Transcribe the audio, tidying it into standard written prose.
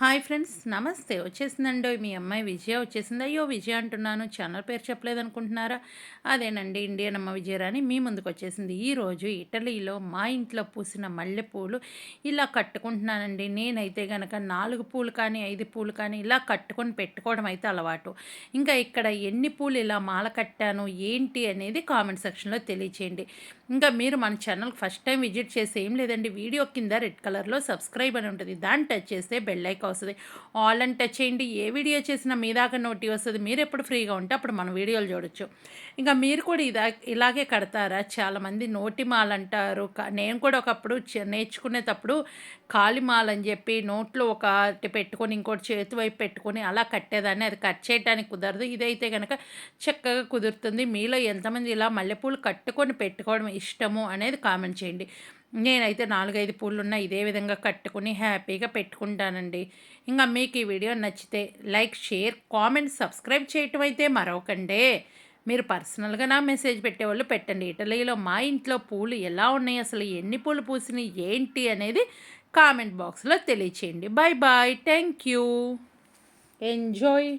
Hi friends, నమస్తే. వచ్చేసిందండోయ్ మీ అమ్మాయి విజయ వచ్చేసింది. అయ్యో! విజయ అంటున్నాను, ఛానల్ పేరు చెప్పలేదనుకుంటున్నారా? అదేనండి, ఇండియన్ అమ్మ విజయరాణి మీ ముందుకొచ్చేసింది. ఈరోజు ఇటలీలో మా ఇంట్లో పూసిన మల్లెపూలు ఇలా కట్టుకుంటున్నానండి. నేనైతే గనక 4 పూలు కానీ, 5 పూలు కానీ ఇలా కట్టుకొని పెట్టుకోవడం అయితే అలవాటు. ఇంకా ఇక్కడ ఎన్ని పూలు ఇలా మాల కట్టాను, ఏంటి అనేది కామెంట్ సెక్షన్‌లో తెలియచేయండి. ఇంకా మీరు మన ఛానల్‌కి ఫస్ట్ టైం విజిట్ చేస్తే ఏం లేదండి, వీడియో కింద రెడ్ కలర్‌లో సబ్స్క్రైబ్ అని ఉంటుంది. దాన్ని టచ్ చేస్తే బెల్ ఐకాన్ వస్తది. ఆల్ అని టచ్ చేయండి. ఏ వీడియో చేసినా మీ దాకా నోటి వస్తది. మీరెప్పుడు ఫ్రీగా ఉంటే అప్పుడు మన వీడియోలు చూడొచ్చు. ఇంకా మీరు కూడా ఇలాగే కడతారా? చాలామంది నోటి మాలంటారు. నేను కూడా ఒకప్పుడు నేర్చుకునేటప్పుడు కాలిమాల అని చెప్పి నోట్లో ఒకటి పెట్టుకొని ఇంకోటి చేతి వైపు పెట్టుకొని అలా కట్టేదాన్ని. అది కట్ చేయడానికి కుదరదు. ఇదైతే గనక చక్కగా కుదురుతుంది. మీలో ఎంతమంది ఇలా మల్లెపూలు కట్టుకొని పెట్టుకోవడం ఇష్టము అనేది కామెంట్ చేయండి. నేనైతే 4, 5 పూలున్న ఇదే విధంగా కట్టుకొని హ్యాపీగా పెట్టుకుంటానండి. ఇంకా మీకు ఈ వీడియో నచ్చితే లైక్, షేర్, కామెంట్, సబ్స్క్రైబ్ చేయటం అయితే మరవకండే. మీరు పర్సనల్‌గా నా మెసేజ్ పెట్టేవాళ్ళు పెట్టండి. ఇటలీలో మా ఇంట్లో పూలు ఎలా ఉన్నాయి, అసలు ఎన్ని పూలు పూసినాయి, ఏంటి అనేది కామెంట్ బాక్స్‌లో తెలియచేయండి. Bye bye. Thank you. Enjoy.